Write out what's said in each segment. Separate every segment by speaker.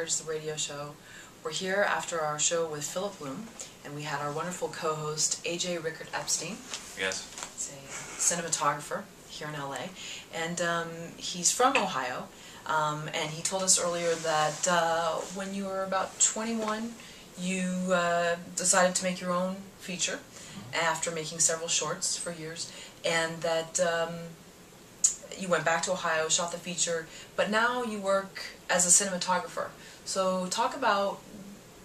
Speaker 1: Matters, the radio show. We're here after our show with Philip Bloom, and we had our wonderful co-host AJ Rickert-Epstein.
Speaker 2: Yes.
Speaker 1: He's a cinematographer here in LA, and he's from Ohio, and he told us earlier that when you were about 21, you decided to make your own feature after making several shorts for years, and that you went back to Ohio, shot the feature, but now you work as a cinematographer. So talk about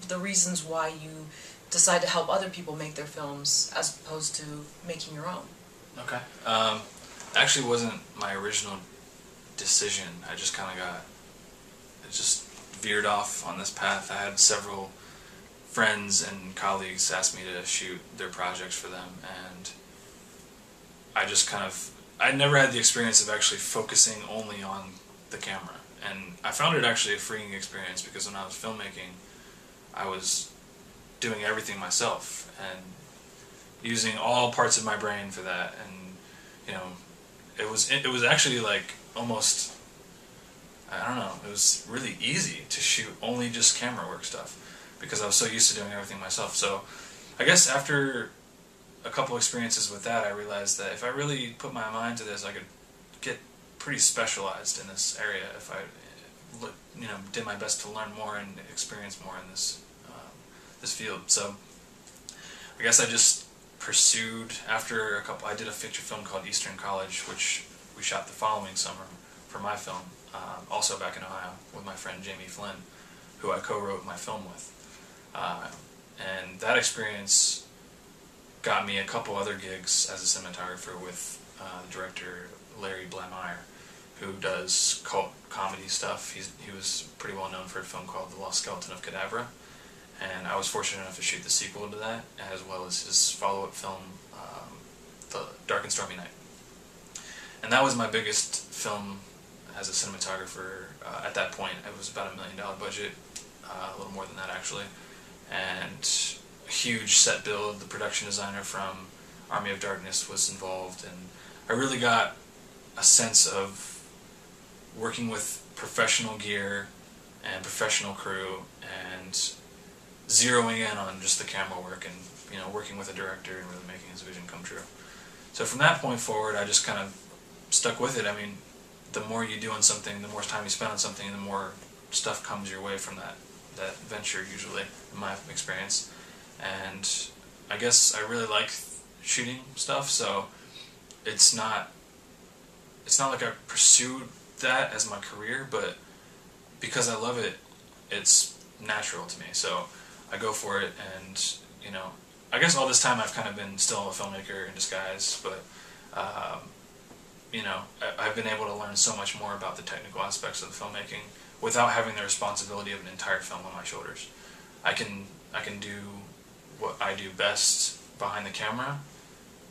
Speaker 1: the reasons why you decide to help other people make their films as opposed to making your own.
Speaker 2: Okay. Actually wasn't my original decision. I just kind of it just veered off on this path. I had several friends and colleagues ask me to shoot their projects for them, and I just I never had the experience of actually focusing only on the camera. And I found it actually a freeing experience because when I was filmmaking, I was doing everything myself and using all parts of my brain for that. And you know, it was actually like almost, I don't know, it was really easy to shoot only just camera work stuff because I was so used to doing everything myself. So I guess after a couple experiences with that, I realized that if I really put my mind to this, I could get pretty specialized in this area if I, did my best to learn more and experience more in this this field. So I guess I just pursued, after I did a feature film called Eastern College, which we shot the following summer for my film, also back in Ohio with my friend Jamie Flynn, who I co-wrote my film with. And that experience got me a couple other gigs as a cinematographer with the director Larry Blameyer, who does cult comedy stuff. He was pretty well known for a film called The Lost Skeleton of Cadavra, and I was fortunate enough to shoot the sequel to that, as well as his follow-up film, The Dark and Stormy Night. And that was my biggest film as a cinematographer. At that point, it was about $1 million budget, a little more than that actually, and a huge set build. The production designer from Army of Darkness was involved, and I really got a sense of working with professional gear and professional crew and zeroing in on just the camera work and working with a director and really making his vision come true. So from that point forward, I just kind of stuck with it. I mean, the more you do on something, the more time you spend on something, the more stuff comes your way from that venture, usually, in my experience. And I guess I really like shooting stuff, so it's not like I pursued that as my career, but because I love it, it's natural to me. So I go for it, and I guess all this time I've kind of been still a filmmaker in disguise, but I've been able to learn so much more about the technical aspects of the filmmaking without having the responsibility of an entire film on my shoulders. I can do what I do best behind the camera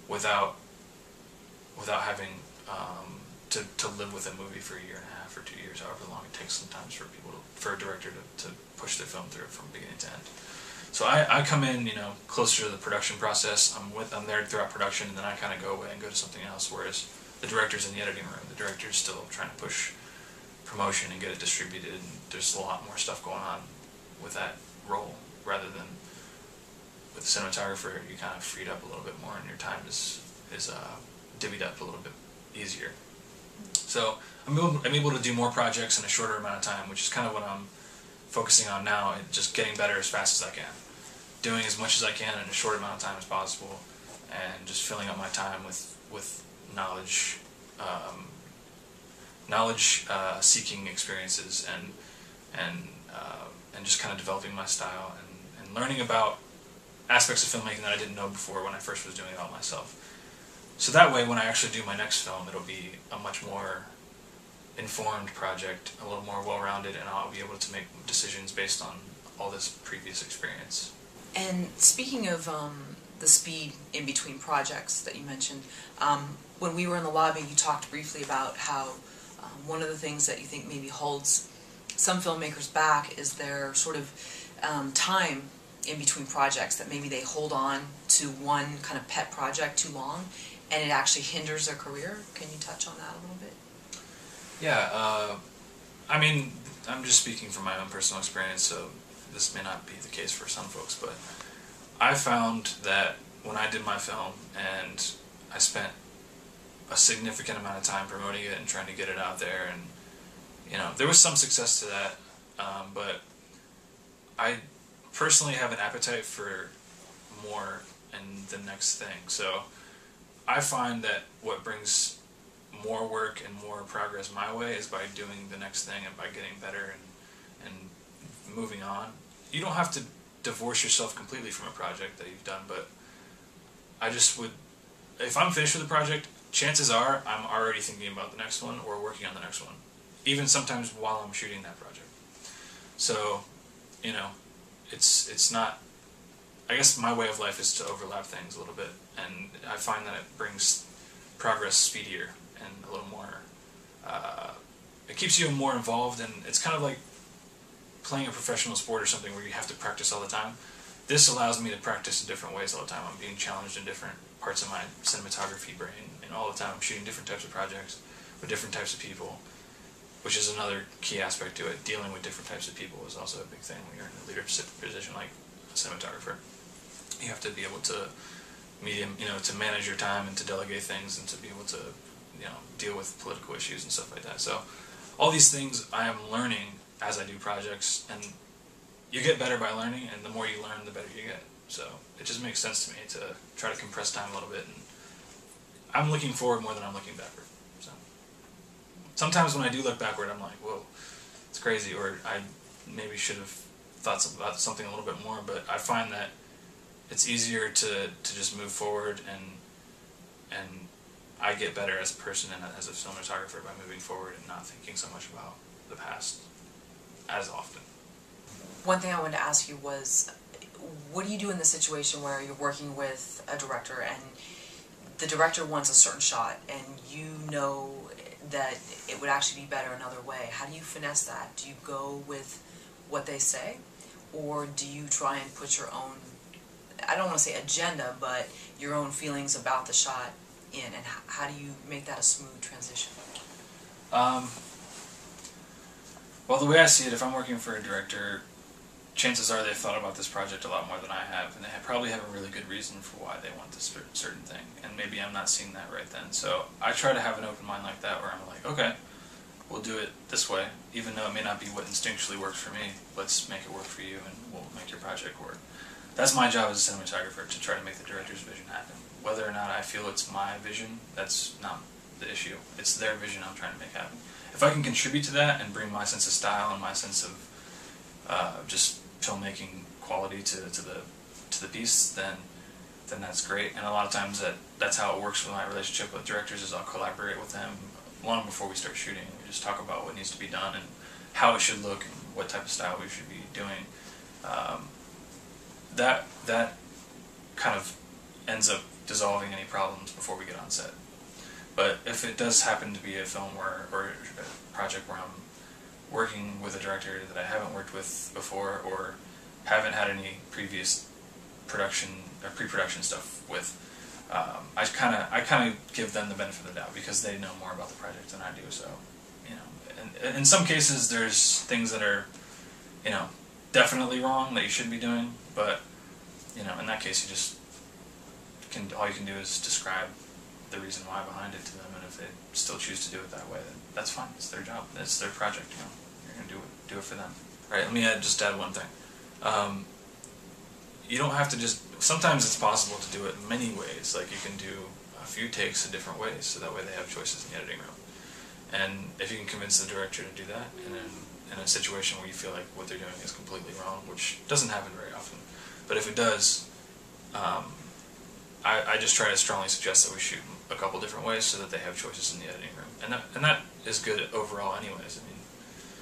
Speaker 2: without having to live with a movie for 1.5 years or 2 years, however long it takes sometimes for a director to push their film through from beginning to end. So I come in, closer to the production process. I'm there throughout production, and then I kind of go away and go to something else. Whereas the director's in the editing room. The director's still trying to push promotion and get it distributed. And there's a lot more stuff going on with that role, rather than with the cinematographer. You kind of freed up a little bit more, and your time is divvied up a little bit easier. So I'm able to do more projects in a shorter amount of time, which is kind of what I'm focusing on now, and just getting better as fast as I can. Doing as much as I can in a short amount of time as possible, and just filling up my time with knowledge seeking experiences, and just kind of developing my style and learning about aspects of filmmaking that I didn't know before when I first was doing it all myself. So that way, when I actually do my next film, it'll be a much more informed project, a little more well-rounded, and I'll be able to make decisions based on all this previous experience.
Speaker 1: And speaking of the speed in between projects that you mentioned, when we were in the lobby, you talked briefly about how one of the things that you think maybe holds some filmmakers back is their sort of time in between projects, that maybe they hold on to one kind of pet project too long, and it actually hinders their career. Can you touch on that a little bit?
Speaker 2: Yeah, I mean, I'm just speaking from my own personal experience, so this may not be the case for some folks, but I found that when I did my film and I spent a significant amount of time promoting it and trying to get it out there, and you know, there was some success to that, but I personally have an appetite for more and the next thing. So I find that what brings more work and more progress my way is by doing the next thing and by getting better and moving on. You don't have to divorce yourself completely from a project that you've done, but I just would, if I'm finished with the project, chances are I'm already thinking about the next one or working on the next one, even sometimes while I'm shooting that project. So, you know, it's not, I guess my way of life is to overlap things a little bit, and I find that it brings progress speedier and a little more, it keeps you more involved, and it's kind of like playing a professional sport or something where you have to practice all the time. This allows me to practice in different ways all the time. I'm being challenged in different parts of my cinematography brain, and all the time I'm shooting different types of projects with different types of people, which is another key aspect to it. Dealing with different types of people is also a big thing when you're in a leadership position like a cinematographer. You have to be able to to manage your time and to delegate things and to be able to, deal with political issues and stuff like that. So all these things I am learning as I do projects, and you get better by learning, and the more you learn, the better you get. So it just makes sense to me to try to compress time a little bit, and I'm looking forward more than I'm looking backward. So sometimes when I do look backward, I'm like, whoa, it's crazy, or I maybe should have thought about something a little bit more, but I find that it's easier to just move forward, and I get better as a person and as a cinematographer by moving forward and not thinking so much about the past as often.
Speaker 1: One thing I wanted to ask you was, what do you do in the situation where you're working with a director and the director wants a certain shot and you know that it would actually be better another way? How do you finesse that? Do you go with what they say, or do you try and put your own, I don't want to say agenda, but your own feelings about the shot in, and how do you make that a smooth transition?
Speaker 2: Well, the way I see it, if I'm working for a director, chances are they've thought about this project a lot more than I have, and they probably have a really good reason for why they want this certain thing, and maybe I'm not seeing that right then. So I try to have an open mind like that, where I'm like, okay, we'll do it this way, even though it may not be what instinctually works for me. Let's make it work for you, and we'll make your project work. That's my job as a cinematographer, to try to make the director's vision happen. Whether or not I feel it's my vision, that's not the issue. It's their vision I'm trying to make happen. If I can contribute to that and bring my sense of style and my sense of just filmmaking quality to the piece, then that's great. And a lot of times that's how it works with my relationship with directors, is I'll collaborate with them long before we start shooting. We just talk about what needs to be done and how it should look and what type of style we should be doing. That kind of ends up dissolving any problems before we get on set. But if it does happen to be a film or a project where I'm working with a director that I haven't worked with before, or haven't had any previous production or pre-production stuff with, I kind of give them the benefit of the doubt, because they know more about the project than I do. So, and in some cases there's things that are, definitely wrong that you shouldn't be doing, but in that case all you can do is describe the reason why behind it to them, and if they still choose to do it that way, then that's fine. It's their job. It's their project. You're gonna do it for them. Right. Let me just add one thing. You don't have to just. Sometimes it's possible to do it in many ways. Like, you can do a few takes in different ways, so that way they have choices in the editing room. And if you can convince the director to do that, and in a situation where you feel like what they're doing is completely wrong, which doesn't happen very often, but if it does, I just try to strongly suggest that we shoot a couple different ways so that they have choices in the editing room, and that is good overall anyways. I mean,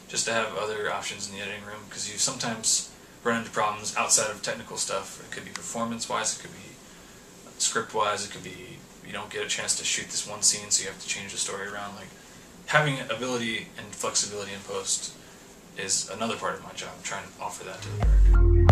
Speaker 2: just to have other options in the editing room, because you sometimes run into problems outside of technical stuff. It could be performance-wise, it could be script-wise, it could be you don't get a chance to shoot this one scene, so you have to change the story around. Like, having ability and flexibility in post is another part of my job, trying to offer that to the director.